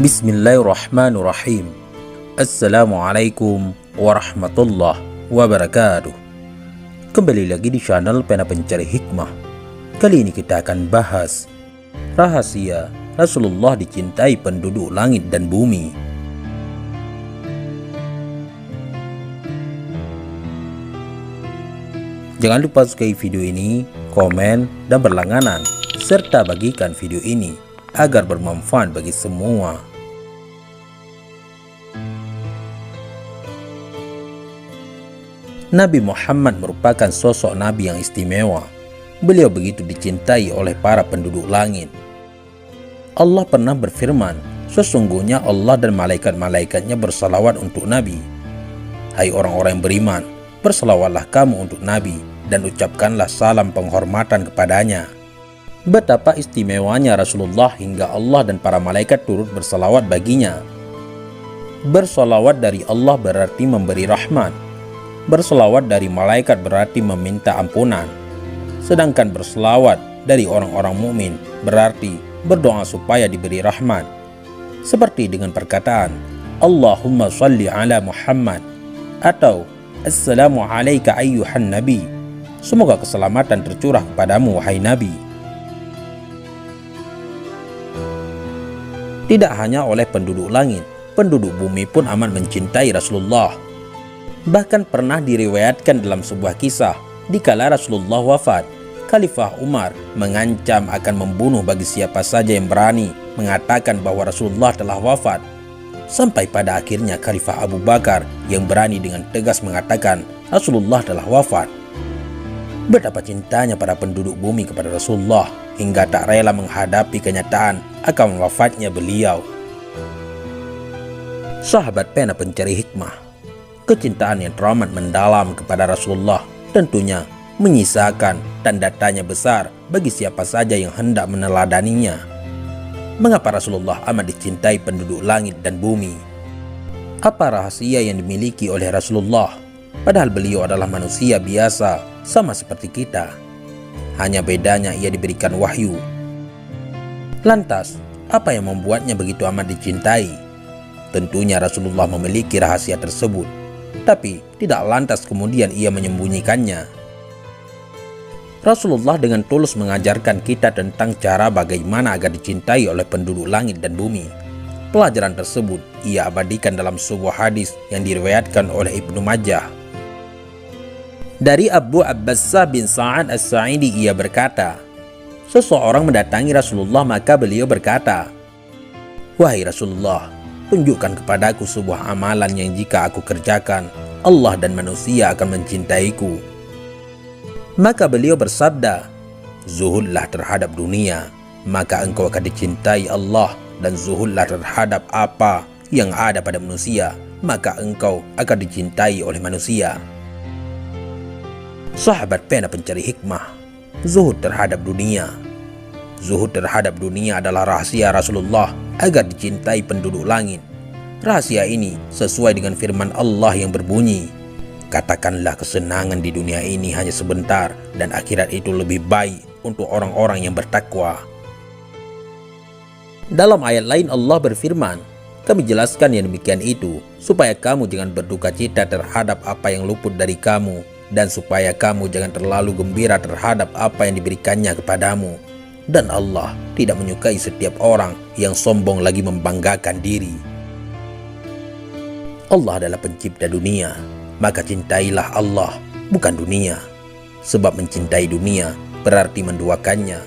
Bismillahirrahmanirrahim. Assalamualaikum warahmatullahi wabarakatuh. Kembali lagi di channel Pena Pencari Hikmah. Kali ini kita akan bahas rahasia Rasulullah dicintai penduduk langit dan bumi. Jangan lupa sukai video ini, komen, dan berlangganan, serta bagikan video ini agar bermanfaat bagi semua. Nabi Muhammad merupakan sosok Nabi yang istimewa. Beliau begitu dicintai oleh para penduduk langit. Allah pernah berfirman, sesungguhnya Allah dan malaikat-malaikatnya bersalawat untuk Nabi. Hai orang-orang yang beriman, bersalawatlah kamu untuk Nabi dan ucapkanlah salam penghormatan kepadanya. Betapa istimewanya Rasulullah hingga Allah dan para malaikat turut bersalawat baginya. Bersalawat dari Allah berarti memberi rahmat. Berselawat dari malaikat berarti meminta ampunan. Sedangkan berselawat dari orang-orang mukmin berarti berdoa supaya diberi rahmat. Seperti dengan perkataan Allahumma salli ala Muhammad atau Assalamu alayka ayyuhan nabi. Semoga keselamatan tercurah kepadamu wahai nabi. Tidak hanya oleh penduduk langit, penduduk bumi pun amat mencintai Rasulullah. Bahkan pernah diriwayatkan dalam sebuah kisah, dikala Rasulullah wafat, Khalifah Umar mengancam akan membunuh bagi siapa saja yang berani mengatakan bahwa Rasulullah telah wafat. Sampai pada akhirnya Khalifah Abu Bakar yang berani dengan tegas mengatakan Rasulullah telah wafat. Betapa cintanya para penduduk bumi kepada Rasulullah hingga tak rela menghadapi kenyataan akan wafatnya beliau. Sahabat Pena Pencari Hikmah, kecintaan yang teramat mendalam kepada Rasulullah tentunya menyisakan tanda-tanya besar bagi siapa saja yang hendak meneladaninya. Mengapa Rasulullah amat dicintai penduduk langit dan bumi? Apa rahasia yang dimiliki oleh Rasulullah? Padahal beliau adalah manusia biasa, sama seperti kita. Hanya bedanya ia diberikan wahyu. Lantas, apa yang membuatnya begitu amat dicintai? Tentunya Rasulullah memiliki rahasia tersebut, tapi tidak lantas kemudian ia menyembunyikannya. Rasulullah dengan tulus mengajarkan kita tentang cara bagaimana agar dicintai oleh penduduk langit dan bumi. Pelajaran tersebut ia abadikan dalam sebuah hadis yang diriwayatkan oleh Ibnu Majah. Dari Abu Abbasah bin Sa'ad As-Sa'idi ia berkata, seseorang mendatangi Rasulullah maka beliau berkata, wahai Rasulullah, tunjukkan kepadaku sebuah amalan yang jika aku kerjakan, Allah dan manusia akan mencintaiku. Maka beliau bersabda, zuhudlah terhadap dunia, maka engkau akan dicintai Allah, dan zuhudlah terhadap apa yang ada pada manusia, maka engkau akan dicintai oleh manusia. Sahabat Pena Pencari Hikmah, zuhud terhadap dunia. Zuhud terhadap dunia adalah rahasia Rasulullah agar dicintai penduduk langit. Rahasia ini sesuai dengan firman Allah yang berbunyi, katakanlah kesenangan di dunia ini hanya sebentar dan akhirat itu lebih baik untuk orang-orang yang bertakwa. Dalam ayat lain Allah berfirman, kami jelaskan yang demikian itu supaya kamu jangan berduka cita terhadap apa yang luput dari kamu, dan supaya kamu jangan terlalu gembira terhadap apa yang diberikannya kepadamu. Dan Allah tidak menyukai setiap orang yang sombong lagi membanggakan diri. Allah adalah pencipta dunia, maka cintailah Allah, bukan dunia. Sebab mencintai dunia berarti menduakannya.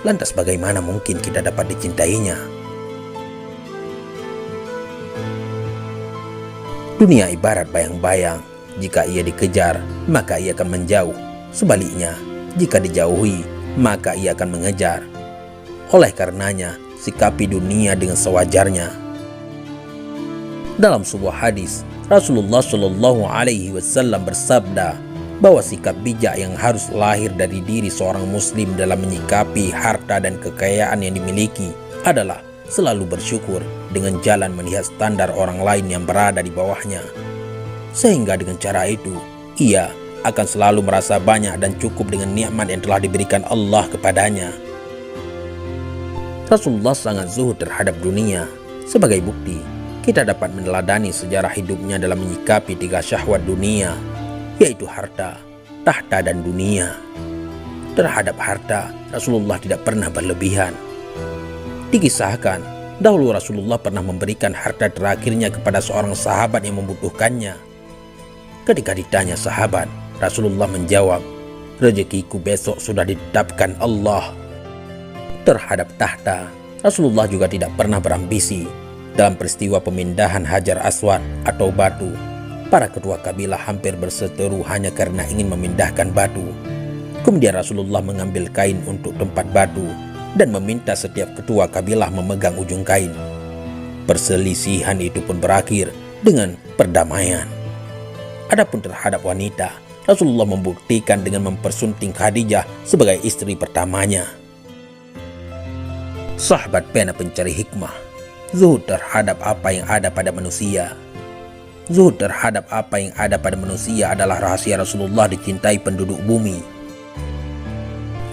Lantas bagaimana mungkin kita dapat dicintainya? Dunia ibarat bayang-bayang. Jika ia dikejar, maka ia akan menjauh. Sebaliknya, jika dijauhi, maka ia akan mengejar. Oleh karenanya, sikapi dunia dengan sewajarnya. Dalam sebuah hadis, Rasulullah Shallallahu Alaihi Wasallam bersabda bahwa sikap bijak yang harus lahir dari diri seorang muslim dalam menyikapi harta dan kekayaan yang dimiliki adalah selalu bersyukur dengan jalan melihat standar orang lain yang berada di bawahnya. Sehingga dengan cara itu, ia akan selalu merasa banyak dan cukup dengan nikmat yang telah diberikan Allah kepadanya. Rasulullah sangat zuhud terhadap dunia, Sebagai bukti, kita dapat meneladani sejarah hidupnya dalam menyikapi 3 syahwat dunia, yaitu harta, tahta, dan dunia. Terhadap harta, Rasulullah tidak pernah berlebihan. Dikisahkan, dahulu Rasulullah pernah memberikan harta terakhirnya kepada seorang sahabat yang membutuhkannya. Ketika ditanya sahabat, Rasulullah menjawab, "Rezekiku besok sudah ditetapkan Allah." Terhadap tahta, Rasulullah juga tidak pernah berambisi. Dalam peristiwa pemindahan Hajar Aswad atau batu, para ketua kabilah hampir berseteru hanya karena ingin memindahkan batu. Kemudian Rasulullah mengambil kain untuk tempat batu dan meminta setiap ketua kabilah memegang ujung kain. Perselisihan itu pun berakhir dengan perdamaian. Adapun terhadap wanita, Rasulullah membuktikan dengan mempersunting Khadijah sebagai istri pertamanya. Sahabat pena pencari hikmah, zuhud terhadap apa yang ada pada manusia. Zuhud terhadap apa yang ada pada manusia adalah rahasia Rasulullah dicintai penduduk bumi.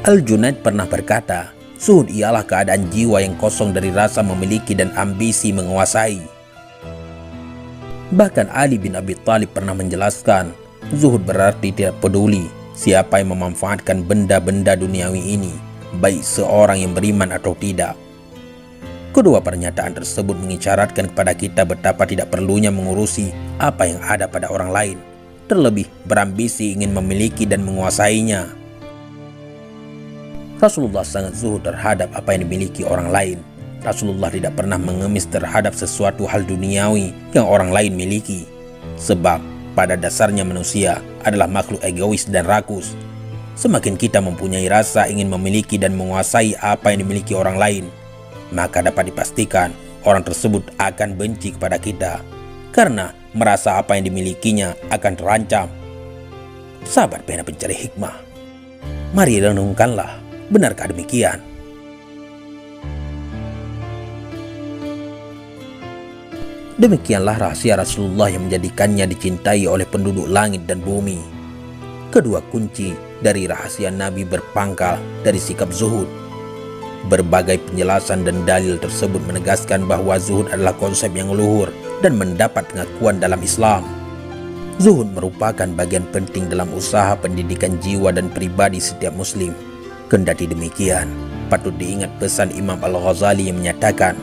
Al-Junaid pernah berkata, zuhud ialah keadaan jiwa yang kosong dari rasa memiliki dan ambisi menguasai. Bahkan Ali bin Abi Thalib pernah menjelaskan, zuhud berarti tidak peduli siapa yang memanfaatkan benda-benda duniawi ini, baik seorang yang beriman atau tidak. Kedua pernyataan tersebut mengisyaratkan kepada kita betapa tidak perlunya mengurusi apa yang ada pada orang lain, terlebih berambisi ingin memiliki dan menguasainya. Rasulullah sangat zuhud terhadap apa yang dimiliki orang lain. Rasulullah tidak pernah mengemis terhadap sesuatu hal duniawi yang orang lain miliki. Sebab pada dasarnya manusia adalah makhluk egois dan rakus. Semakin kita mempunyai rasa ingin memiliki dan menguasai apa yang dimiliki orang lain, maka dapat dipastikan orang tersebut akan benci kepada kita, karena merasa apa yang dimilikinya akan terancam. Sahabat pena pencari hikmah, mari renungkanlah, benarkah demikian? Demikianlah rahasia Rasulullah yang menjadikannya dicintai oleh penduduk langit dan bumi. Kedua kunci dari rahasia Nabi berpangkal dari sikap zuhud. Berbagai penjelasan dan dalil tersebut menegaskan bahwa zuhud adalah konsep yang luhur dan mendapat pengakuan dalam Islam. Zuhud merupakan bagian penting dalam usaha pendidikan jiwa dan pribadi setiap muslim. Kendati demikian, patut diingat pesan Imam Al-Ghazali yang menyatakan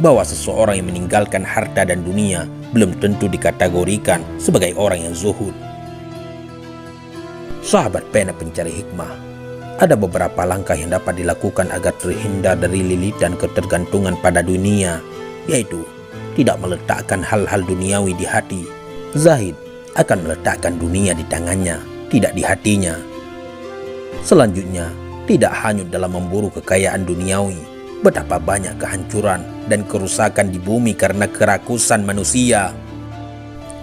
bahwa seseorang yang meninggalkan harta dan dunia belum tentu dikategorikan sebagai orang yang zuhud. Sahabat pena pencari hikmah, ada beberapa langkah yang dapat dilakukan agar terhindar dari lilitan ketergantungan pada dunia, yaitu tidak meletakkan hal-hal duniawi di hati. Zahid akan meletakkan dunia di tangannya, tidak di hatinya. Selanjutnya, tidak hanyut dalam memburu kekayaan duniawi. Betapa banyak kehancuran dan kerusakan di bumi karena kerakusan manusia.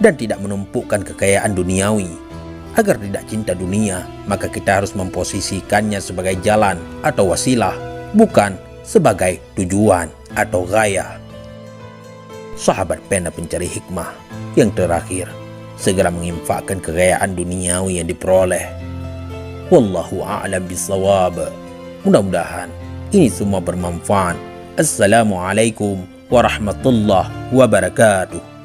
Dan tidak menumpukkan kekayaan duniawi. Agar tidak cinta dunia, maka kita harus memposisikannya sebagai jalan atau wasilah, bukan sebagai tujuan atau gaya. Sahabat pena pencari hikmah, yang terakhir, segera menginfakkan kekayaan duniawi yang diperoleh. Wallahu a'lam bishawab. Mudah-mudahan ini semua bermanfaat. Assalamualaikum warahmatullahi wabarakatuh.